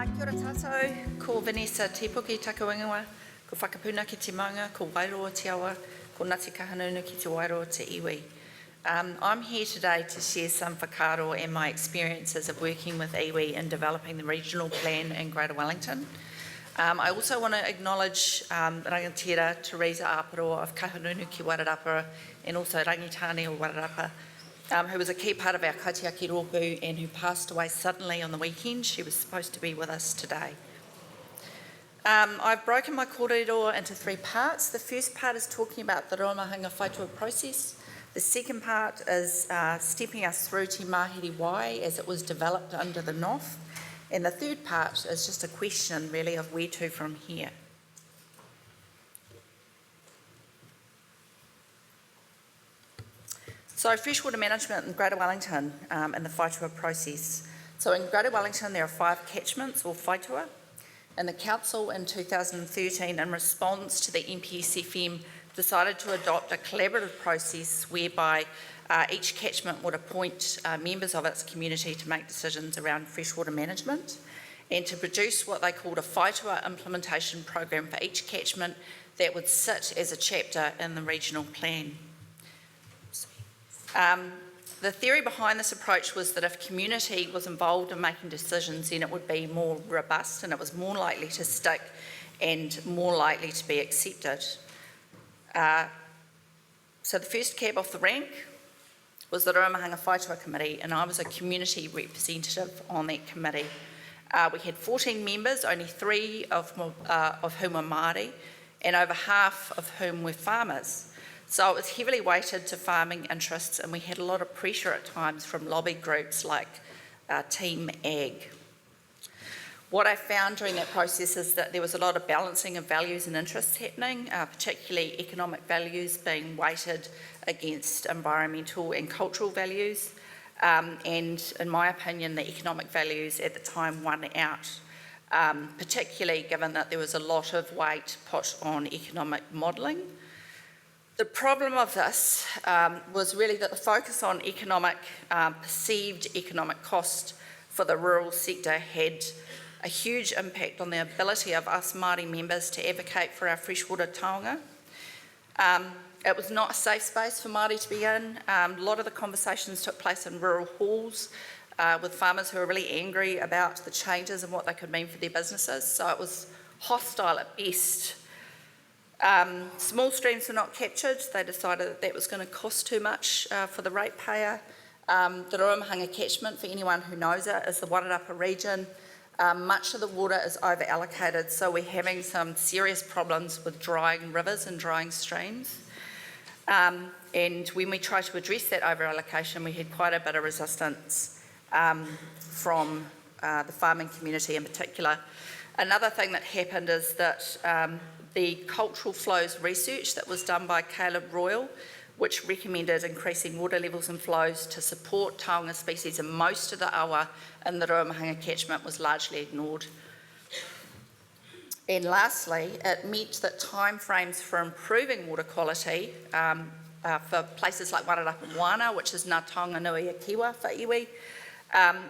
Kia ora tātou, ko Vanessa Tipoki taku ingoa, ko whakapuna ki te maunga, ko Wairoa te awa, ko Ngāti Kahungunu ki te Wairoa te iwi. I'm here today to share some whakaaro and my experiences of working with iwi in developing the regional plan in Greater Wellington. I also want to acknowledge Rangatira Teresa Aparoa of Kahungunu ki Wairarapa and also Rangitane o Wairarapa, who was a key part of our kaitiaki rōpū and who passed away suddenly on the weekend. She was supposed to be with us today. I've broken my kōrero into three parts. The first part is talking about the Ruamāhanga Whātua process. The second part is stepping us through Te Mahere Wai as it was developed under the NOF. And the third part is just a question really of where to from here. So freshwater management in Greater Wellington and the Whātua process. So in Greater Wellington there are 5 catchments or Whaitua, and the council in 2013 in response to the NPSFM decided to adopt a collaborative process whereby each catchment would appoint members of its community to make decisions around freshwater management and to produce what they called a Whaitua implementation program for each catchment that would sit as a chapter in the regional plan. The theory behind this approach was that if community was involved in making decisions, then it would be more robust and it was more likely to stick and more likely to be accepted. So the first cab off the rank was the Ruamāhanga Whātua Committee, and I was a community representative on that committee. We had 14 members, only 3 of whom were Māori, and over half of whom were farmers. So it was heavily weighted to farming interests, and we had a lot of pressure at times from lobby groups like Team Ag. What I found during that process is that there was a lot of balancing of values and interests happening, particularly economic values being weighted against environmental and cultural values. And in my opinion, the economic values at the time won out, particularly given that there was a lot of weight put on economic modelling. The problem of this was really that the focus on perceived economic cost for the rural sector had a huge impact on the ability of us Māori members to advocate for our freshwater taonga. It was not a safe space for Māori to be in. A lot of the conversations took place in rural halls with farmers who were really angry about the changes and what they could mean for their businesses, so it was hostile at best. Small streams were not captured. They decided that that was going to cost too much for the ratepayer. The Ruamāhanga catchment, for anyone who knows it, is the Wairarapa region. Much of the water is over-allocated, so we're having some serious problems with drying rivers and drying streams. And when we tried to address that over-allocation, we had quite a bit of resistance from the farming community in particular. Another thing that happened is that the cultural flows research that was done by Caleb Royal, which recommended increasing water levels and flows to support taonga species in most of the awa in the Ruamāhanga catchment, was largely ignored. And lastly, it meant that timeframes for improving water quality for places like Wairarapa Moana, which is Ngā taonga nui-a-kiwa for iwi,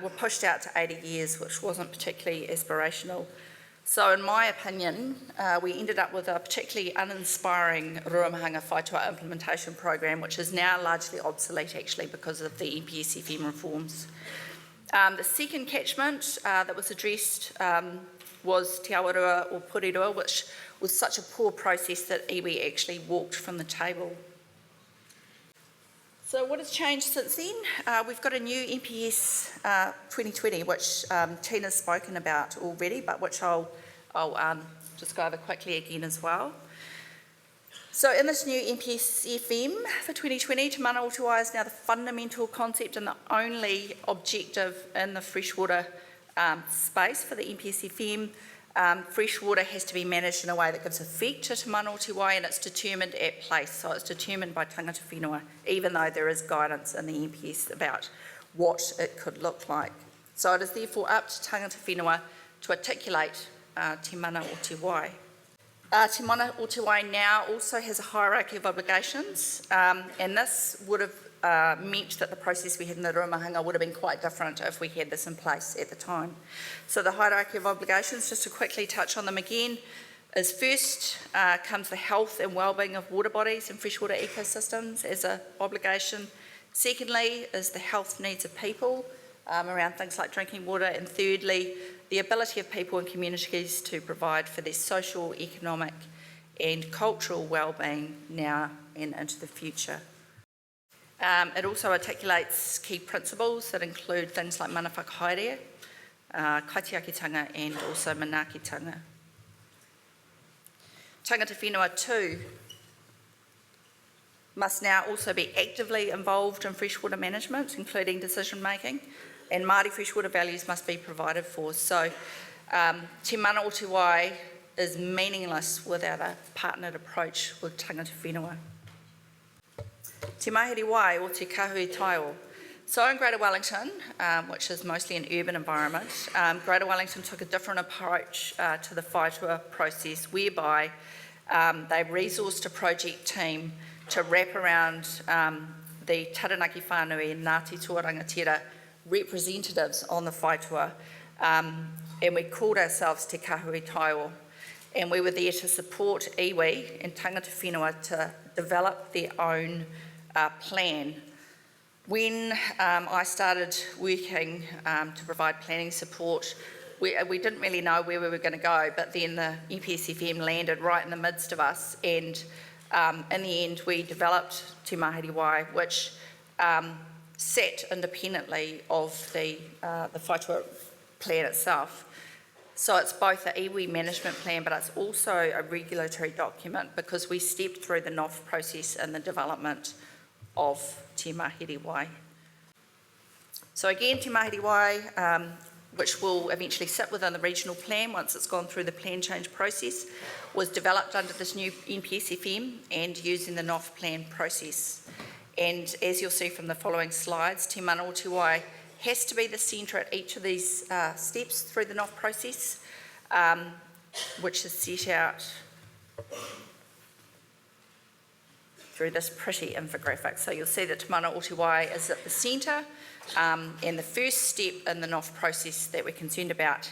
were pushed out to 80 years, which wasn't particularly aspirational. So in my opinion, we ended up with a particularly uninspiring Ruamāhanga Whātua implementation program, which is now largely obsolete actually because of the NPSFM reforms. The second catchment that was addressed was Te Awarua or Purirua, which was such a poor process that iwi actually walked from the table. So what has changed since then? We've got a new NPS 2020, which Tina's spoken about already, but which I'll just go over quickly again as well. So in this new NPSFM for 2020, Te Mana Whenua is now the fundamental concept and the only objective in the freshwater space for the NPSFM. Freshwater has to be managed in a way that gives effect to Te Mana Whenua, and it's determined at place, so it's determined by tangata whenua, even though there is guidance in the NPS about what it could look like. So it is therefore up to tangata whenua to articulate Te Mana Whenua. Te Mana Whenua now also has a hierarchy of obligations, and this would have meant that the process we had in the Ruamāhanga would have been quite different if we had this in place at the time. So the hierarchy of obligations, just to quickly touch on them again, is first comes the health and wellbeing of water bodies and freshwater ecosystems as an obligation. Secondly is the health needs of people around things like drinking water. And thirdly, the ability of people and communities to provide for their social, economic and cultural wellbeing now and into the future. It also articulates key principles that include things like mana whakahaere, kaitiakitanga and also manaakitanga. Tangata whenua too must now also be actively involved in freshwater management, including decision making, and Māori freshwater values must be provided for. So te mana o te wai is meaningless without a partnered approach with tangata whenua. Te Mahere Wai or Te Kāhui Taiao. So in Greater Wellington, which is mostly an urban environment, Greater Wellington took a different approach to the Whaitua process, whereby they resourced a project team to wrap around the Taranaki Whānui and Ngāti Toa rangatira representatives on the Whaitua, and we called ourselves Te Kāhui Taiao, and we were there to support iwi and tangata whenua to develop their own plan. When I started working to provide planning support, we didn't really know where we were going to go, but then the NPSFM landed right in the midst of us, and in the end we developed Te Mahere Wai, which sat independently of the Whaitua plan itself. So it's both an iwi management plan, but it's also a regulatory document because we stepped through the NOF process in the development of Te Mahere Wai. So again, Te Mahere Wai, which will eventually sit within the regional plan once it's gone through the plan change process, was developed under this new NPSFM and using the NOF plan process. And as you'll see from the following slides, Te Mana o Te Wai has to be the centre at each of these steps through the NOF process, which is set out through this pretty infographic. So you'll see that Te Mana o Te Wai is at the centre, and the first step in the NOF process that we're concerned about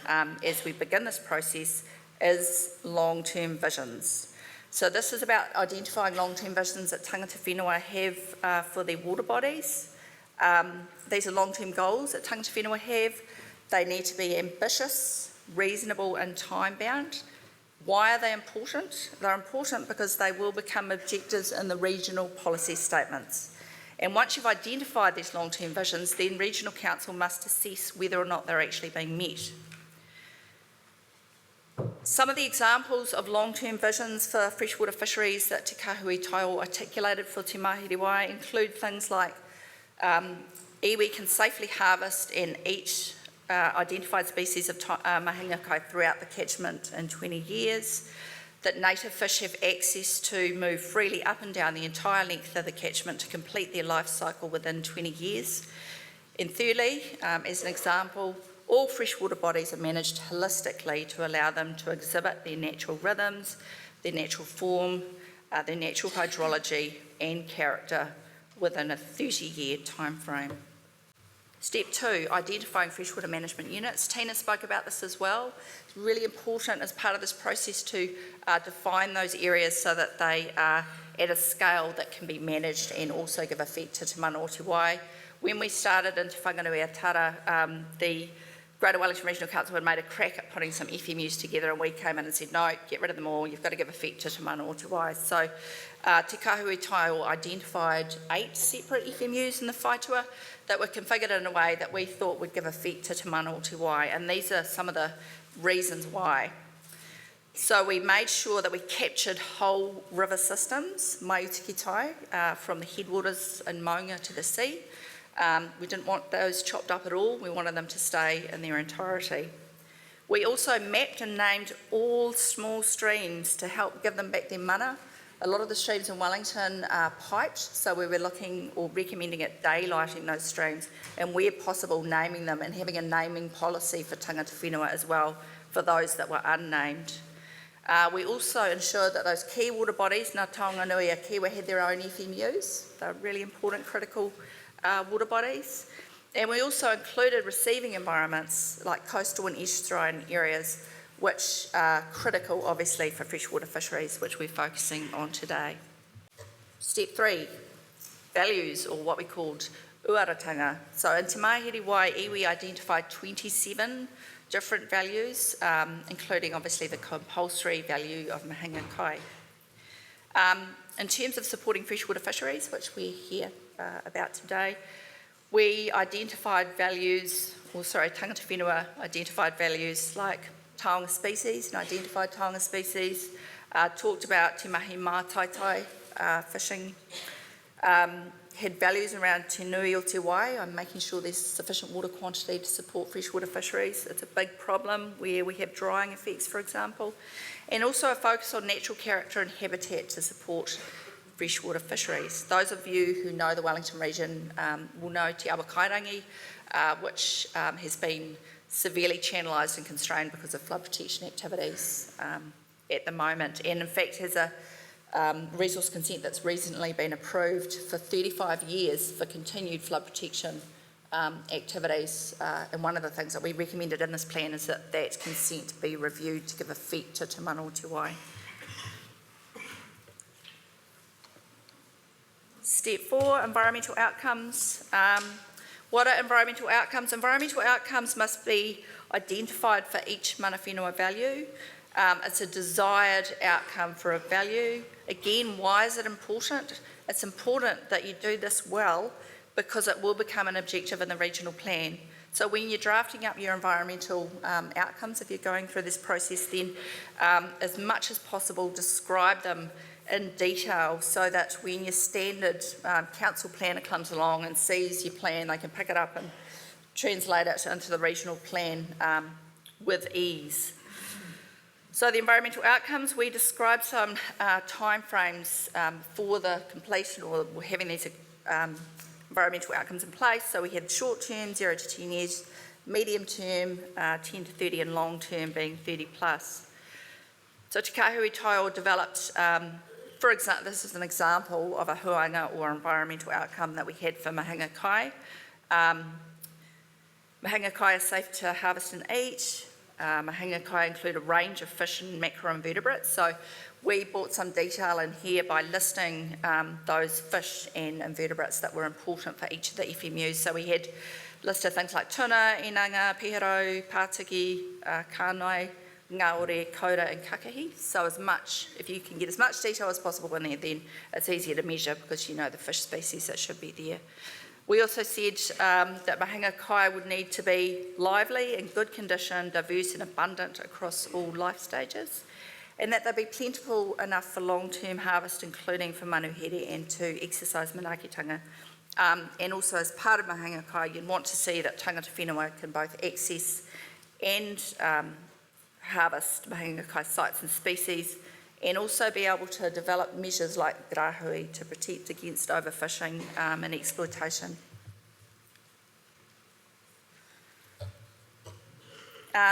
as we begin this process is long-term visions. So this is about identifying long-term visions that tangata whenua have for their water bodies. These are long-term goals that tangata whenua have. They need to be ambitious, reasonable and time-bound. Why are they important? They're important because they will become objectives in the regional policy statements. And once you've identified these long-term visions, then Regional Council must assess whether or not they're actually being met. Some of the examples of long-term visions for freshwater fisheries that Te Kāhui Taiao articulated for Te Mahere Wai include things like iwi can safely harvest and eat identified species of mahinga kai throughout the catchment in 20 years, that native fish have access to move freely up and down the entire length of the catchment to complete their life cycle within 20 years. And thirdly, as an example, all freshwater bodies are managed holistically to allow them to exhibit their natural rhythms, their natural form, their natural hydrology and character within a 30-year time frame. Step 2, identifying freshwater management units. Tina spoke about this as well. It's really important as part of this process to define those areas so that they are at a scale that can be managed and also give effect to Te Mana o Te Wai. When we started in Te Whanganui-a-Tara, the Greater Wellington Regional Council had made a crack at putting some FMUs together, and we came in and said, no, get rid of them all, you've got to give effect to Te Mana o Te Wai. So Te Kāhui Taiao identified 8 separate FMUs in the Whaitua that were configured in a way that we thought would give effect to Te Mana o Te Wai, and these are some of the reasons why. So we made sure that we captured whole river systems, mai utikitai, from the headwaters in Maunga to the sea. We didn't want those chopped up at all, we wanted them to stay in their entirety. We also mapped and named all small streams to help give them back their mana. A lot of the streams in Wellington are piped, so we were looking or recommending at daylighting those streams and where possible naming them and having a naming policy for tangata whenua as well for those that were unnamed. We also ensured that those key water bodies, Ngāti Toa Whanui had their own FMUs. They're really important, critical water bodies. And we also included receiving environments like coastal and estuarine areas, which are critical, obviously, for freshwater fisheries, which we're focusing on today. Step 3, values, or what we called uaratanga. So in Te Mahere Wai, we identified 27 different values, including obviously the compulsory value of mahinga kai. In terms of supporting freshwater fisheries, which we're here about today, we identified values, tangata whenua identified values like taonga species, and identified taonga species, talked about te mahi mātaitai fishing, had values around te nui o te wai, making sure there's sufficient water quantity to support freshwater fisheries. It's a big problem where we have drying effects, for example, and also a focus on natural character and habitat to support freshwater fisheries. Those of you who know the Wellington region will know Te Awa Kairangi, which has been severely channellised and constrained because of flood protection activities at the moment, and in fact has a resource consent that's recently been approved for 35 years for continued flood protection activities, and one of the things that we recommended in this plan is that that consent be reviewed to give effect to Te Mana o Te Wai. Step 4, environmental outcomes. What are environmental outcomes? Environmental outcomes must be identified for each Mana Whenua value. It's a desired outcome for a value. Again, why is it important? It's important that you do this well because it will become an objective in the regional plan. So when you're drafting up your environmental outcomes, if you're going through this process, then as much as possible describe them in detail so that when your standard council planner comes along and sees your plan, they can pick it up and translate it into the regional plan with ease. So the environmental outcomes, we described some timeframes for the completion or having these environmental outcomes in place. So we had short term, 0 to 10 years, medium term, 10 to 30, and long term being 30 plus. So Te Kāhui Taiao developed, for example, this is an example of a huanga or environmental outcome that we had for mahinga kai. Mahinga kai is safe to harvest and eat. Mahinga kai include a range of fish and macroinvertebrates. So we brought some detail in here by listing those fish and invertebrates that were important for each of the FMUs. So we had listed things like tuna, inanga, piharo, pātiki, kānai, Ngāore, Koura and Kakahi. So if you can get as much detail as possible in there, then it's easier to measure because you know the fish species that should be there. We also said that mahinga kai would need to be lively, in good condition, diverse and abundant across all life stages, and that they'd be plentiful enough for long-term harvest, including for manuhere and to exercise manaakitanga. And also as part of mahinga kai, you'd want to see that tangata whenua can both access and harvest mahinga kai sites and species, and also be able to develop measures like grahui to protect against overfishing and exploitation.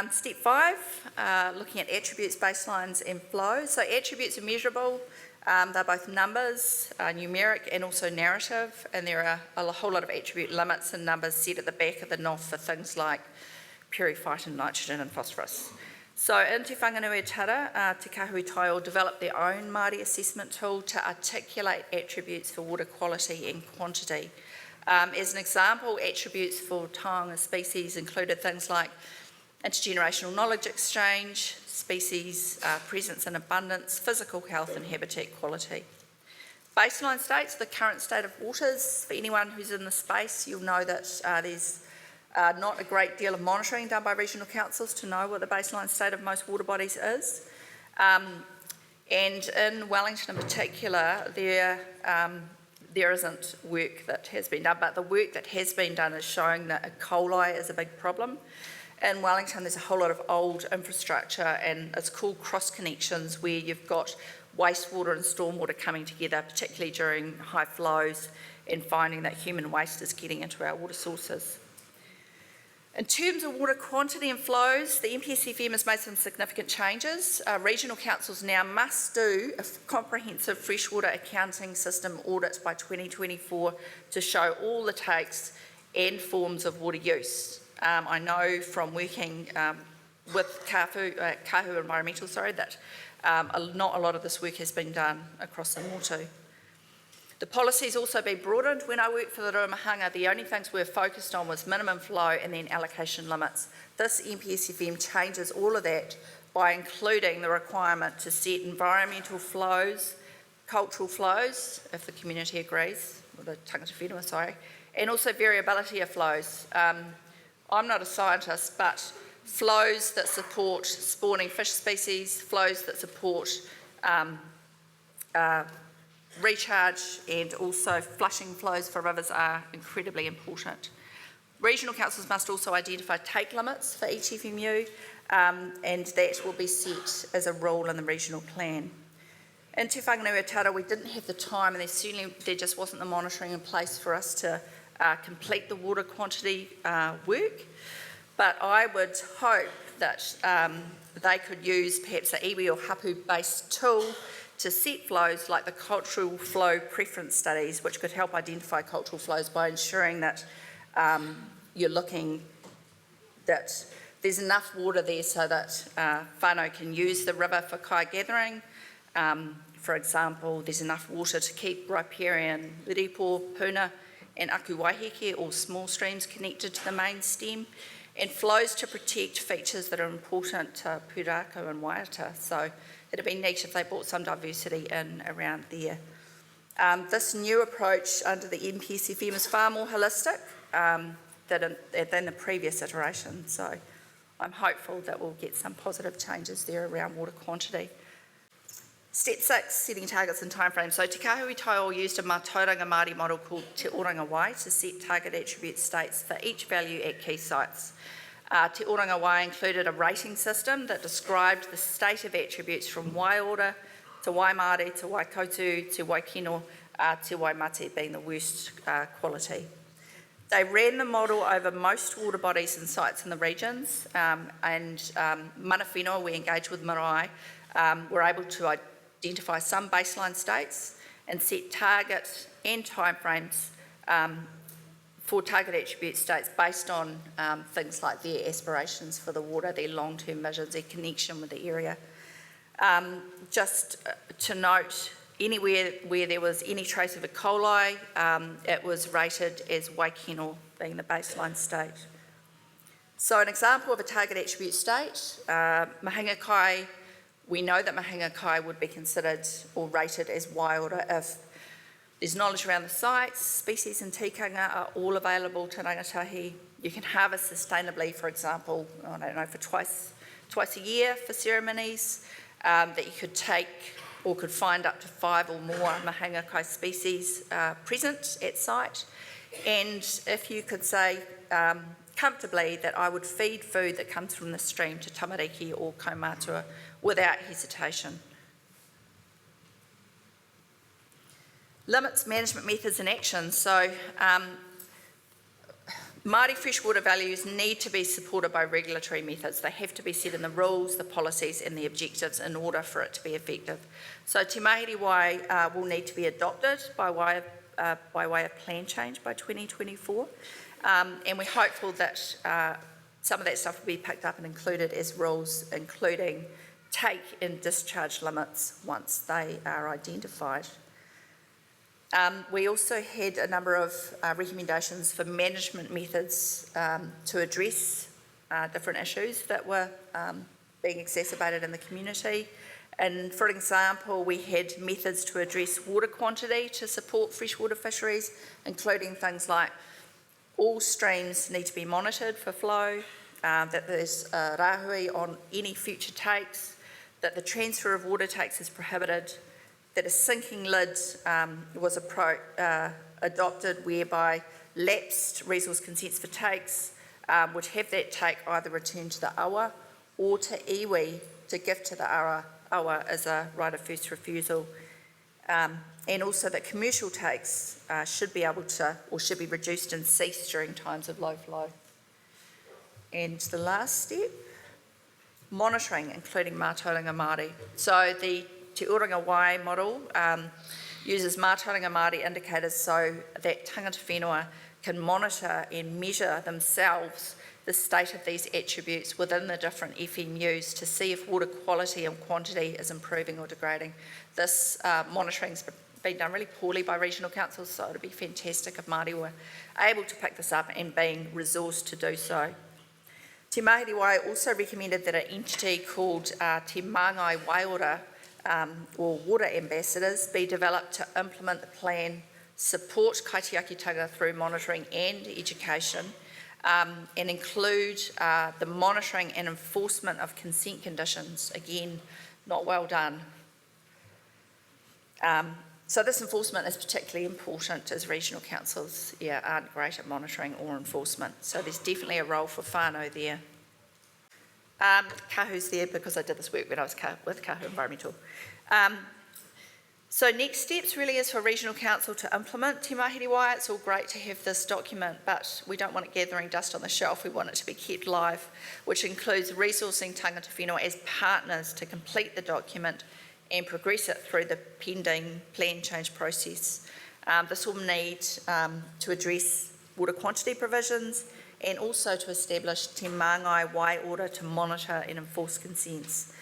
Step 5, looking at attributes, baselines and flows. So attributes are measurable. They're both numbers, numeric and also narrative, and there are a whole lot of attribute limits and numbers set at the back of the NOF for things like periphyton, nitrogen and phosphorus. So in Te Whanganui-a-Tara, Te Kāhui Taiao developed their own Māori assessment tool to articulate attributes for water quality and quantity. As an example, attributes for taonga species included things like intergenerational knowledge exchange, species presence and abundance, physical health and habitat quality. Baseline states, the current state of waters. For anyone who's in the space, you'll know that there's not a great deal of monitoring done by regional councils to know what the baseline state of most water bodies is. And in Wellington in particular, there isn't work that has been done, but the work that has been done is showing that E. coli is a big problem. In Wellington, there's a whole lot of old infrastructure, and it's called cross connections, where you've got wastewater and stormwater coming together, particularly during high flows, and finding that human waste is getting into our water sources. In terms of water quantity and flows, the NPSFM has made some significant changes. Regional councils now must do a comprehensive freshwater accounting system audit by 2024 to show all the takes and forms of water use. I know from working with Kāhui Environmental, that not a lot of this work has been done across the Motu. The policy's also been broadened. When I worked for the Ruamāhanga, the only things we were focused on was minimum flow and then allocation limits. This NPSFM changes all of that by including the requirement to set environmental flows, cultural flows, if the community agrees, or the tangata whenua, and also variability of flows. I'm not a scientist, but flows that support spawning fish species, flows that support recharge and also flushing flows for rivers are incredibly important. Regional councils must also identify take limits for each FMU, and that will be set as a rule in the regional plan. In Te Whanganui-a-Tara, we didn't have the time, and there just wasn't the monitoring in place for us to complete the water quantity work, but I would hope that they could use perhaps an iwi or hapu-based tool to set flows like the cultural flow preference studies, which could help identify cultural flows by ensuring that you're looking that there's enough water there so that whānau can use the river for kai gathering. For example, there's enough water to keep riparian Ripo, Puna and Aku Waiheke, all small streams connected to the main stem, and flows to protect features that are important to Pūrākau and Waiata. So it'd be neat if they brought some diversity in around there. This new approach under the NPSFM is far more holistic than the previous iteration. So I'm hopeful that we'll get some positive changes there around water quantity. Step 6, setting targets and timeframes. So Te Kāhui Taiao used a mātauranga Māori model called Te Oranga Wai to set target attribute states for each value at key sites. Te Oranga Wai included a rating system that described the state of attributes from Wai order to Wai Māori to Wai Koutu to Wai Kino to Wai Mate being the worst quality. They ran the model over most water bodies and sites in the regions, and Mana Whenua, we engaged with Marae, were able to identify some baseline states and set target and timeframes for target attribute states based on things like their aspirations for the water, their long-term visions, their connection with the area. Just to note, anywhere where there was any trace of E. coli, it was rated as Waikino being the baseline state. So an example of a target attribute state, Mahinga Kai, we know that Mahinga Kai would be considered or rated as Wai order if there's knowledge around the sites, species and tikanga are all available to rangatahi. You can harvest sustainably, for example, I don't know, for twice a year for ceremonies, that you could take or could find up to 5 or more Mahinga Kai species present at site. And if you could say comfortably that I would feed food that comes from the stream to tamariki or kaumātua without hesitation. Limits, management methods and actions. So Māori freshwater values need to be supported by regulatory methods. They have to be set in the rules, the policies and the objectives in order for it to be effective. So Te Mahere Wai will need to be adopted by way of plan change by 2024. And we're hopeful that some of that stuff will be picked up and included as rules, including take and discharge limits once they are identified. We also had a number of recommendations for management methods to address different issues that were being exacerbated in the community. And for example, we had methods to address water quantity to support freshwater fisheries, including things like all streams need to be monitored for flow, that there's rāhui on any future takes, that the transfer of water takes is prohibited, that a sinking lid was adopted whereby lapsed resource consents for takes would have that take either returned to the awa or to iwi to give to the awa as a right of first refusal. And also that commercial takes should be able to or should be reduced and cease during times of low flow. And the last step, monitoring, including mātauranga Māori. So the Te Uranga Wai model uses mātauranga Māori indicators so that tangata whenua can monitor and measure themselves the state of these attributes within the different FMUs to see if water quality and quantity is improving or degrading. This monitoring's been done really poorly by regional councils, so it would be fantastic if Māori were able to pick this up and being resourced to do so. Te Mahere Wai also recommended that an entity called Te Māngai Waiora, or water ambassadors, be developed to implement the plan, support kaitiakitanga through monitoring and education, and include the monitoring and enforcement of consent conditions. Again, not well done. So this enforcement is particularly important as regional councils aren't great at monitoring or enforcement. So there's definitely a role for whānau there. Kāhui's there because I did this work when I was with Kāhui Environmental. So next steps really is for regional council to implement Te Mahere Wai. It's all great to have this document, but we don't want it gathering dust on the shelf. We want it to be kept live, which includes resourcing tangata whenua as partners to complete the document and progress it through the pending plan change process. This will need to address water quantity provisions and also to establish Te Māngai Wai order to monitor and enforce consents.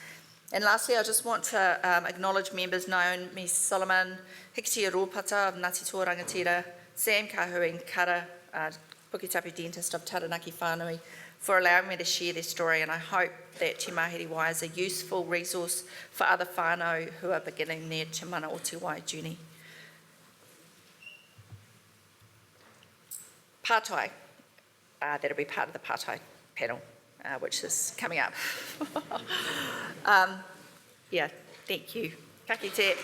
And lastly, I just want to acknowledge members Naomi Solomon, Hikitia Ropata of Ngāti Toa Rangatira, Sam Kāhui and Kara, Puketakpu-Dentice of Taranaki Whānui, for allowing me to share their story, and I hope that Te Mahere Wai is a useful resource for other whānau who are beginning their Te Mana o Te Wai journey. Pātai, that'll be part of the Pātai panel, which is coming up. Thank you. Ka kite.